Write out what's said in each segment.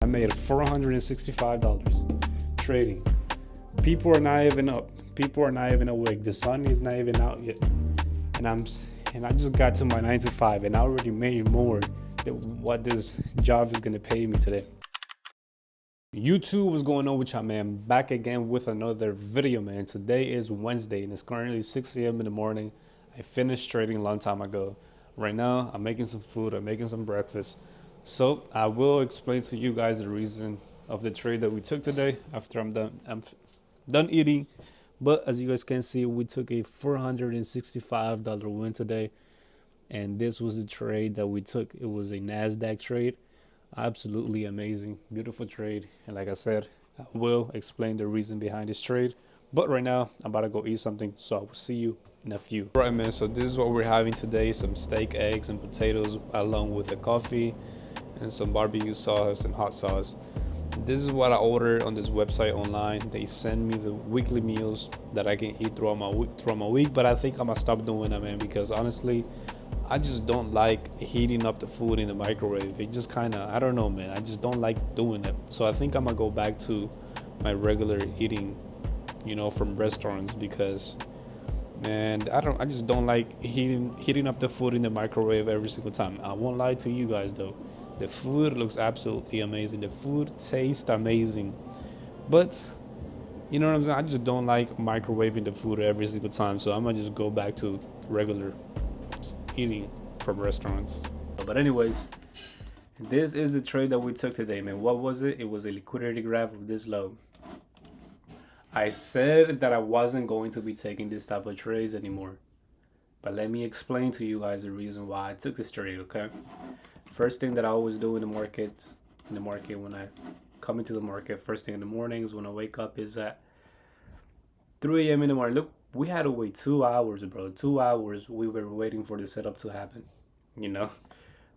made $465 trading. People are not even up. People are not even awake. The sun is not even out yet. And I just got to my 9 to 5 and I already made more than what this job is gonna pay me today. YouTube, what's going on with y'all, man? Back again with another video, man. Today is Wednesday and it's currently 6 a.m. in the morning. I finished trading a long time ago. Right now, I'm making some food, I'm making some breakfast. So I will explain to you guys the reason of the trade that we took today after I'm done eating. But as you guys can see, we took a $465 win today. And this was the trade that we took. It was a NASDAQ trade. Absolutely amazing, beautiful trade. And like I said, I will explain the reason behind this trade. But right now, I'm about to go eat something. So I will see you in a few. Right, man, so this is what we're having today. Some steak, eggs, and potatoes along with the coffee and some barbecue sauce and hot sauce. This is what I ordered on this website online. They send me the weekly meals that I can eat throughout my week. But I think I'm gonna stop doing that, man, because honestly, I just don't like heating up the food in the microwave. It just kind of, I don't know, man. I just don't like doing it. So I think I'm gonna go back to my regular eating, from restaurants, because, man, I just don't like heating up the food in the microwave every single time. I won't lie to you guys though. The food looks absolutely amazing. The food tastes amazing. But you know what I'm saying? I just don't like microwaving the food every single time. So I'm gonna just go back to regular eating from restaurants. But anyways, this is the trade that we took today, man. What was it? It was a liquidity graph of this low. I said that I wasn't going to be taking this type of trades anymore. But let me explain to you guys the reason why I took this trade, okay? First thing that I always do in the market when I come into the market, first thing in the mornings when I wake up is at 3 a.m. in the morning. Look, we had to wait 2 hours, bro. 2 hours we were waiting for the setup to happen,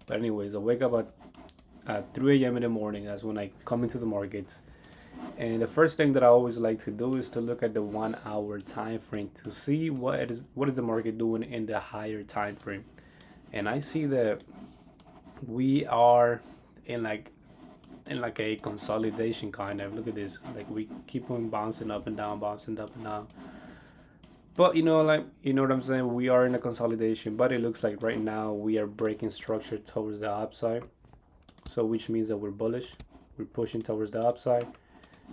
But anyways, I wake up at 3 a.m. in the morning. That's when I come into the markets. And the first thing that I always like to do is to look at the 1 hour time frame to see what is the market doing in the higher time frame. And I see that we are in like a consolidation kind of. Look at this. Like we keep on bouncing up and down, bouncing up and down. But you know what I'm saying? We are in a consolidation, but it looks like right now we are breaking structure towards the upside. So which means that we're bullish. We're pushing towards the upside.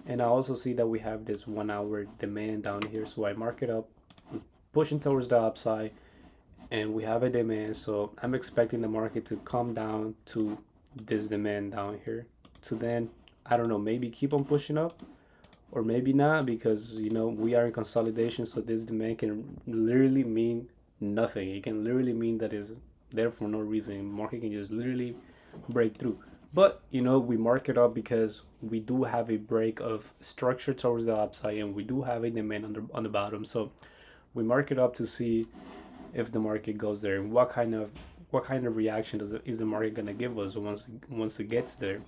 And I also see that we have this 1 hour demand down here. So I mark it up. We're pushing towards the upside. And we have a demand. So I'm expecting the market to come down to this demand down here. To then, I don't know, maybe keep on pushing up. Or maybe not, because we are in consolidation, so this demand can literally mean nothing. It can literally mean that it's there for no reason. Market can just literally break through. But we mark it up because we do have a break of structure towards the upside, and we do have a demand on the bottom. So we mark it up to see if the market goes there, and what kind of reaction is the market gonna give us once it gets there.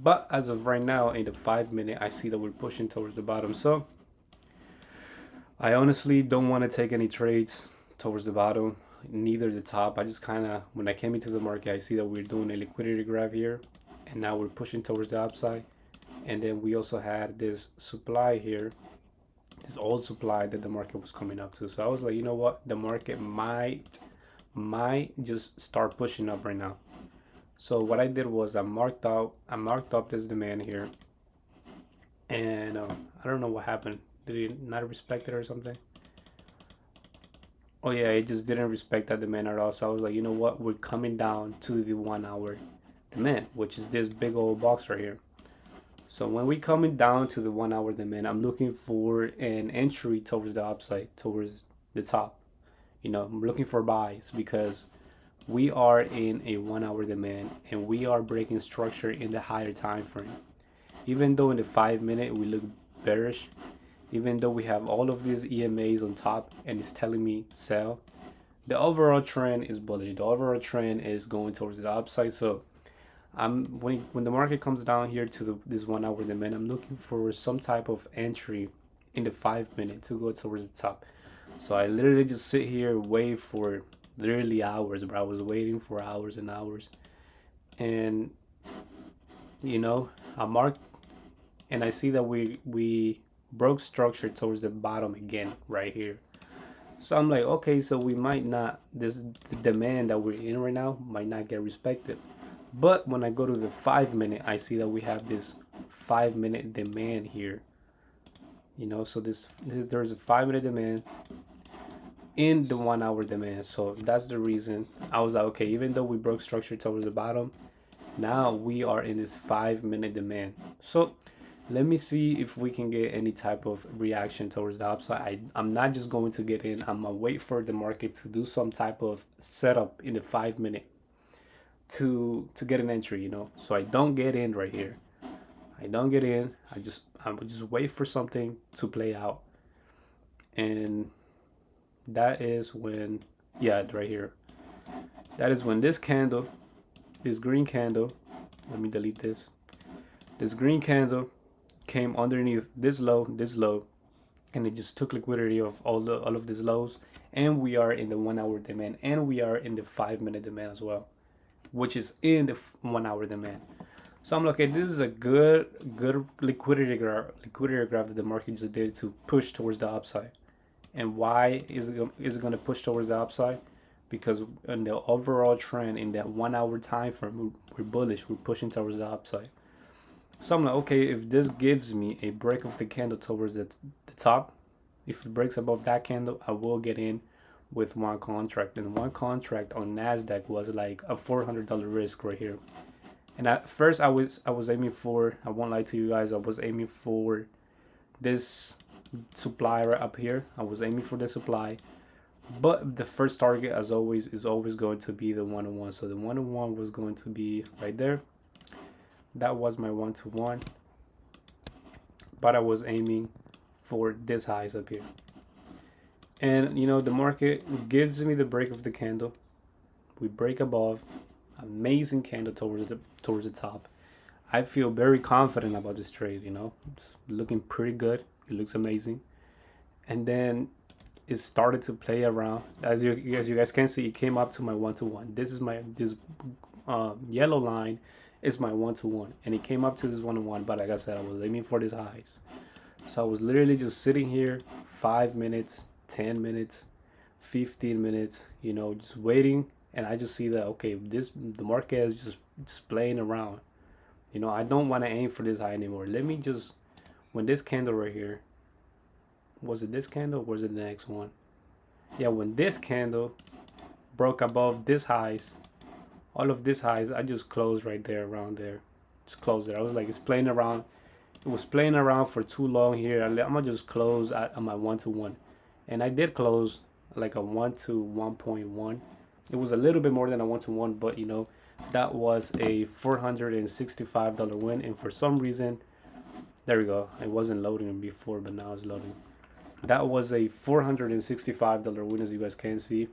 But as of right now, in the 5 minute, I see that we're pushing towards the bottom. So I honestly don't want to take any trades towards the bottom, neither the top. I just when I came into the market, I see that we're doing a liquidity graph here. And now we're pushing towards the upside. And then we also had this supply here, this old supply that the market was coming up to. So I was like, you know what? The market might just start pushing up right now. So what I did was I marked up this demand here, and I don't know what happened. Did it not respect it or something? Oh yeah, it just didn't respect that demand at all. So I was like, you know what? We're coming down to the 1 hour demand, which is this big old box right here. So when we coming down to the 1 hour demand, I'm looking for an entry towards the upside, towards the top. I'm looking for buys because we are in a 1 hour demand and we are breaking structure in the higher time frame. Even though in the 5 minute we look bearish, even though we have all of these EMAs on top and it's telling me sell, the overall trend is bullish. The overall trend is going towards the upside. So when the market comes down here to this 1 hour demand, I'm looking for some type of entry in the 5 minute to go towards the top. So I literally just sit here, wait for literally hours, but I was waiting for hours and hours. And you know, I marked and I see that we broke structure towards the bottom again right here. So I'm like, okay, so we might not, this the demand that we're in right now might not get respected. But when I go to the 5 minute, I see that we have this 5 minute demand here. You know, so there's a 5 minute demand in the 1 hour demand. So that's the reason I was like, okay, even though we broke structure towards the bottom, now we are in this 5 minute demand. So let me see if we can get any type of reaction towards the upside. I'm not just going to get in. I'm gonna wait for the market to do some type of setup in the 5 minute to get an entry, you know. So I don't get in right here. I don't get in. I would just wait for something to play out. And that is when, yeah, right here. That is when this candle, this green candle, let me delete this. This green candle came underneath this low, and it just took liquidity of all of these lows. And we are in the 1 hour demand, and we are in the 5 minute demand as well, which is in the 1 hour demand. So I'm like, okay, this is a good liquidity graph that the market just did to push towards the upside. And why is it going to push towards the upside? Because in the overall trend in that 1 hour time frame, we're bullish. We're pushing towards the upside. So I'm like, okay, if this gives me a break of the candle towards the top, if it breaks above that candle, I will get in with one contract. And one contract on Nasdaq was like a $400 risk right here. And at first, I was aiming for. I won't lie to you guys. I was aiming for this supply right up here. I was aiming for the supply, but the first target, as always, is always going to be the 1-on-1. So the 1-on-1 was going to be right there. That was my 1-to-1, but I was aiming for this highs up here. And you know, the market gives me the break of the candle. We break above, amazing candle towards the top. I feel very confident about this trade. You know, it's looking pretty good. It looks amazing. And then it started to play around. As you guys can see, it came up to my 1-to-1. This is this yellow line is my 1-to-1, and it came up to this 1-to-1. But like I said, I was aiming for these highs. So I was literally just sitting here 5 minutes, 10 minutes, 15 minutes, you know, just waiting. And I just see that, okay, the market is just playing around. You know, I don't want to aim for this high anymore. Let me just, when this candle right here, was it this candle or was it the next one? Yeah, when this candle broke above this highs, all of these highs, I just closed right there, around there. Just closed it. I was like, it's playing around. It was playing around for too long here. I'm gonna just close at my 1-to-1. And I did close like a 1-to-1.1. It was a little bit more than a 1-to-1, but you know, that was a $465 win. And for some reason, there we go. It wasn't loading before, but now it's loading. That was a $465 win, as you guys can see.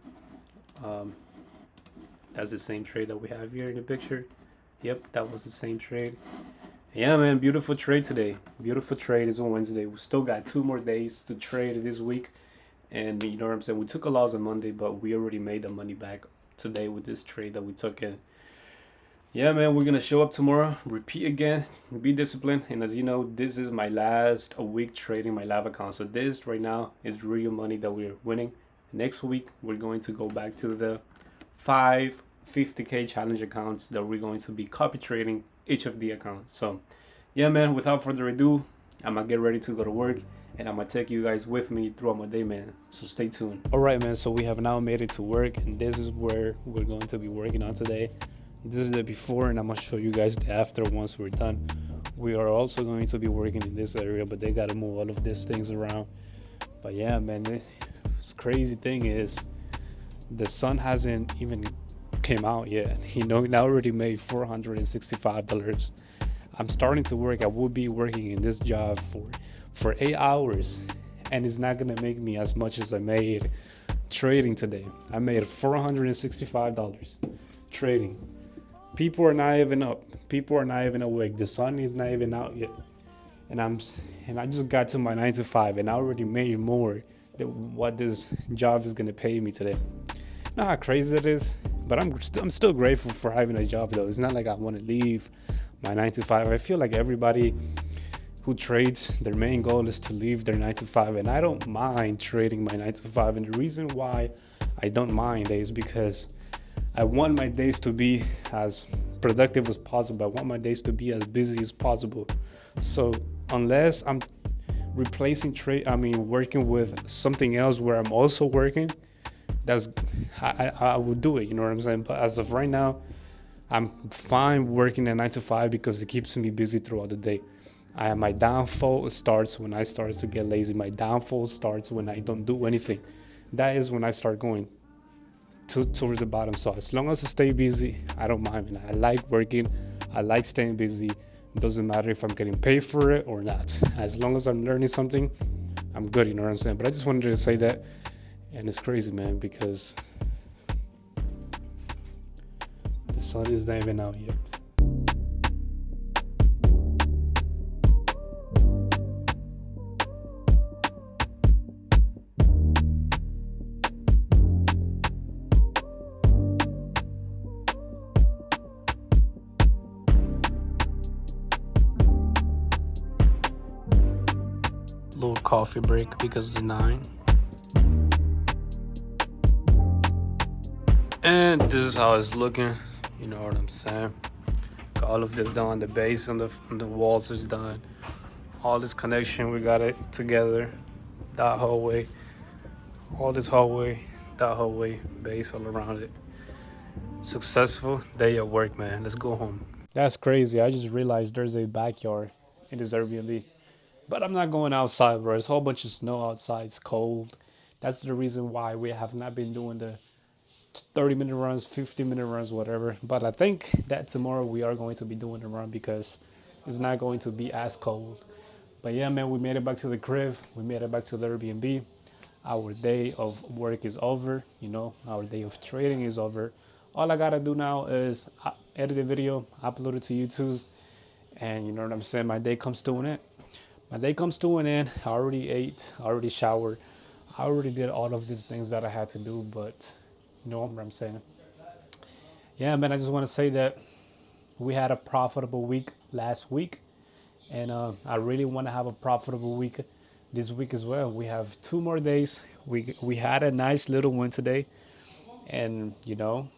That's the same trade that we have here in the picture. Yep, that was the same trade. Yeah, man, beautiful trade today. Beautiful trade. Is on Wednesday. We still got 2 more days to trade this week. And you know what I'm saying? We took a loss on Monday, but we already made the money back today with this trade that we took in. Yeah, man, we're going to show up tomorrow, repeat again, be disciplined. And as you know, this is my last week trading my live account. So this right now is real money that we're winning. Next week, we're going to go back to the 550K challenge accounts that we're going to be copy trading each of the accounts. So yeah, man, without further ado, I'm going to get ready to go to work. And I'm going to take you guys with me throughout my day, man. So stay tuned. All right, man. So we have now made it to work. And this is where we're going to be working on today. This is the before, and I'm going to show you guys the after once we're done. We are also going to be working in this area, but they got to move all of these things around. But yeah, man, this crazy thing is the sun hasn't even came out yet. You know, I already made $465. I'm starting to work. I will be working in this job for 8 hours, and it's not gonna make me as much as I made trading today. I made $465 trading. People are not even up. People are not even awake. The sun is not even out yet, and I just got to my 9 to 5, and I already made more than what this job is gonna pay me today. Know how crazy it is, but I'm still grateful for having a job though. It's not like I want to leave my 9 to 5. I feel like everybody who trades, their main goal is to leave their 9 to 5, and I don't mind trading my 9 to 5. And the reason why I don't mind is because I want my days to be as productive as possible. I want my days to be as busy as possible. So unless I'm replacing trade, I mean working with something else where I'm also working, that's I would do it. You know what I'm saying? But as of right now, I'm fine working a 9 to 5 because it keeps me busy throughout the day. My downfall starts when I start to get lazy. My downfall starts when I don't do anything. That is when I start going towards the bottom. So as long as I stay busy, I don't mind. And I like working. I like staying busy. It doesn't matter if I'm getting paid for it or not. As long as I'm learning something, I'm good. You know what I'm saying? But I just wanted to say that. And it's crazy, man, because the sun is not even out yet. Little coffee break because it's 9. And this is how it's looking. You know what I'm saying? Got all of this done. The base on the walls is done. All this connection, we got it together. That hallway, all this hallway, that hallway, base all around it. Successful day at work, man. Let's go home. That's crazy. I just realized there's a backyard in this Airbnb. But I'm not going outside, bro. There's a whole bunch of snow outside. It's cold. That's the reason why we have not been doing the 30-minute runs, 50-minute runs, whatever. But I think that tomorrow we are going to be doing the run because it's not going to be as cold. But yeah, man, we made it back to the crib. We made it back to the Airbnb. Our day of work is over. You know, our day of trading is over. All I gotta do now is edit the video, upload it to YouTube, and you know what I'm saying. My day comes to an end. My day comes to an end. I already ate. I already showered. I already did all of these things that I had to do. But you know what I'm saying. Yeah, man. I just want to say that we had a profitable week last week, and I really want to have a profitable week this week as well. We have 2 more days. We had a nice little win today, and you know,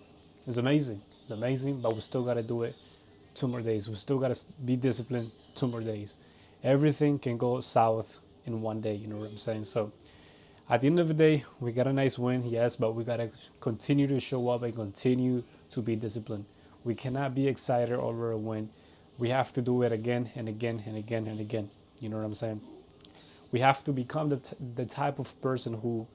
it's amazing. It's amazing, but we still got to do it 2 more days. We still got to be disciplined 2 more days. Everything can go south in one day, you know what I'm saying? So at the end of the day, we got a nice win, yes, but we got to continue to show up and continue to be disciplined. We cannot be excited over a win. We have to do it again and again and again and again. You know what I'm saying? We have to become the type of person who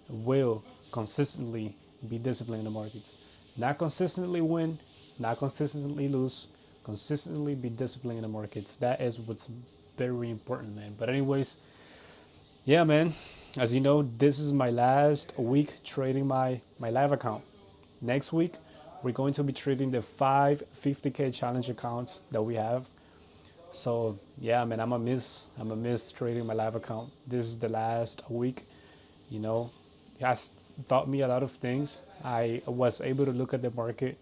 will consistently be disciplined in the markets. Not consistently win, not consistently lose, consistently be disciplined in the markets. That is what's very important, man. But anyways, yeah, man. As you know, this is my last week trading my live account. Next week, we're going to be trading the 550K challenge accounts that we have. So yeah, man, I'm a miss trading my live account. This is the last week. You know, it has taught me a lot of things. I was able to look at the market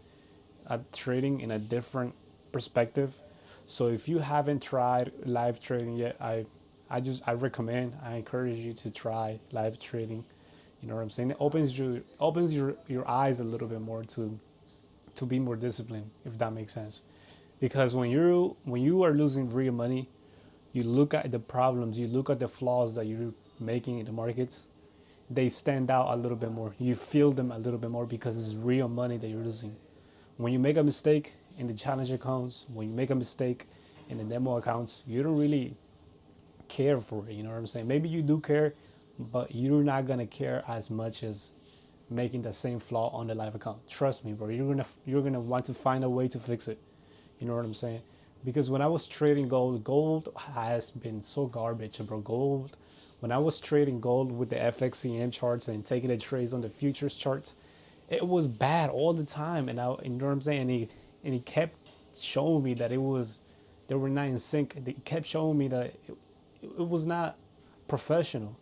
at trading in a different perspective. So if you haven't tried live trading yet, I recommend, I encourage you to try live trading. You know what I'm saying? It opens your eyes a little bit more to be more disciplined, if that makes sense. Because when you are losing real money, you look at the problems, you look at the flaws that you're making in the markets, they stand out a little bit more. You feel them a little bit more because it's real money that you're losing. When you make a mistake in the challenge accounts, when you make a mistake in the demo accounts, you don't really care for it. You know what I'm saying? Maybe you do care, but you're not gonna care as much as making the same flaw on the live account. Trust me, bro. You're gonna want to find a way to fix it. You know what I'm saying? Because when I was trading gold has been so garbage, bro. When I was trading gold with the FXCM charts and taking the trades on the futures charts, it was bad all the time. And you know what I'm saying? And he kept showing me that they were not in sync. They kept showing me that it was not professional.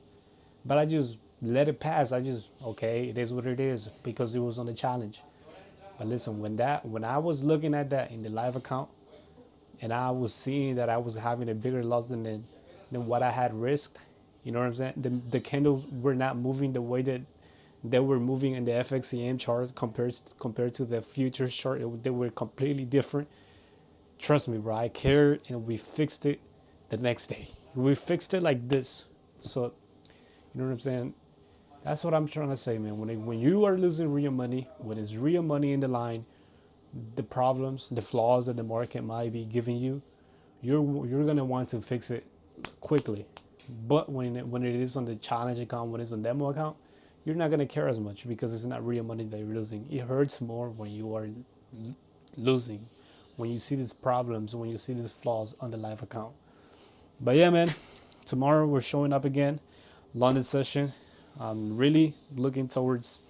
But I just let it pass. Okay, it is what it is because it was on the challenge. But listen, when I was looking at that in the live account, and I was seeing that I was having a bigger loss than what I had risked. You know what I'm saying? The candles were not moving the way that they were moving in the FXCM chart compared to the futures chart. They were completely different. Trust me, bro. I cared, and we fixed it the next day. We fixed it like this. So you know what I'm saying? That's what I'm trying to say, man. When you are losing real money, when it's real money in the line, the problems, the flaws that the market might be giving you, you're gonna want to fix it quickly. But when it is on the challenge account, when it's on demo account, you're not gonna care as much because it's not real money that you're losing. It hurts more when you are losing, when you see these problems, when you see these flaws on the live account. But yeah, man, tomorrow we're showing up again, London session. I'm really looking towards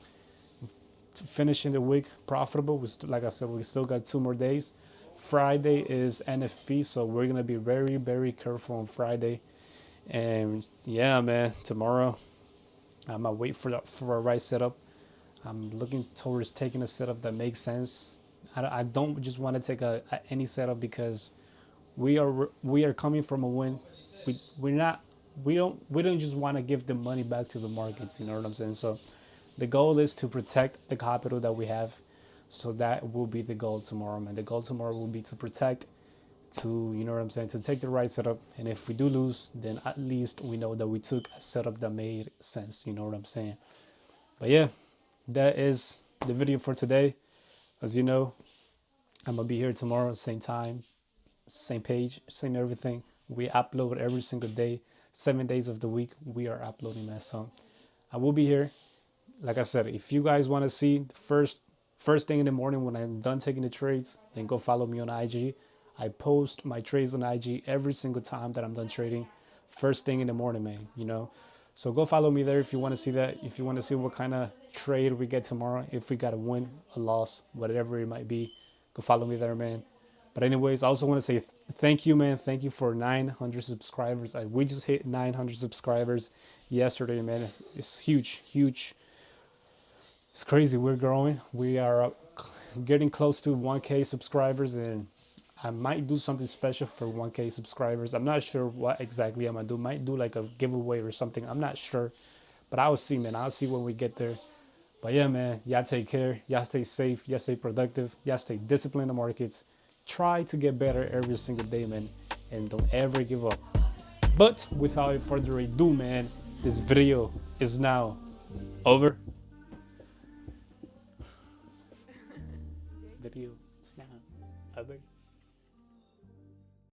finishing the week profitable. Like I said, we still got 2 more days. Friday is NFP, so we're gonna be very, very careful on Friday. And yeah, man, tomorrow I'm gonna wait for a right setup. I'm looking towards taking a setup that makes sense. I don't just want to take any setup because we are coming from a win. We're not we don't just want to give the money back to the markets. You know what I'm saying? So the goal is to protect the capital that we have. So that will be the goal tomorrow, man. The goal tomorrow will be to protect, to, you know what I'm saying, to take the right setup. And if we do lose, then at least we know that we took a setup that made sense. You know what I'm saying? But yeah, that is the video for today. As you know, I'm gonna be here tomorrow, same time, same page, same everything. We upload every single day, 7 days of the week. We are uploading, man. So I will be here. Like I said, if you guys want to see the first thing in the morning when I'm done taking the trades, then go follow me on IG. I post my trades on IG every single time that I'm done trading. First thing in the morning, man. You know, so go follow me there if you want to see that. If you want to see what kind of trade we get tomorrow, if we got a win, a loss, whatever it might be, go follow me there, man. But anyways, I also want to say thank you, man. Thank you for 900 subscribers. We just hit 900 subscribers yesterday, man. It's huge, huge. It's crazy. We're growing. We are getting close to 1K subscribers, and I might do something special for 1K subscribers. I'm not sure what exactly I'm gonna do. Might do like a giveaway or something. I'm not sure, but I'll see, man. I'll see when we get there. But yeah, man, y'all take care. Y'all stay safe. Y'all stay productive. Y'all stay disciplined in the markets. Try to get better every single day, man, and don't ever give up. But without further ado, man, this video is now over. Video is now over.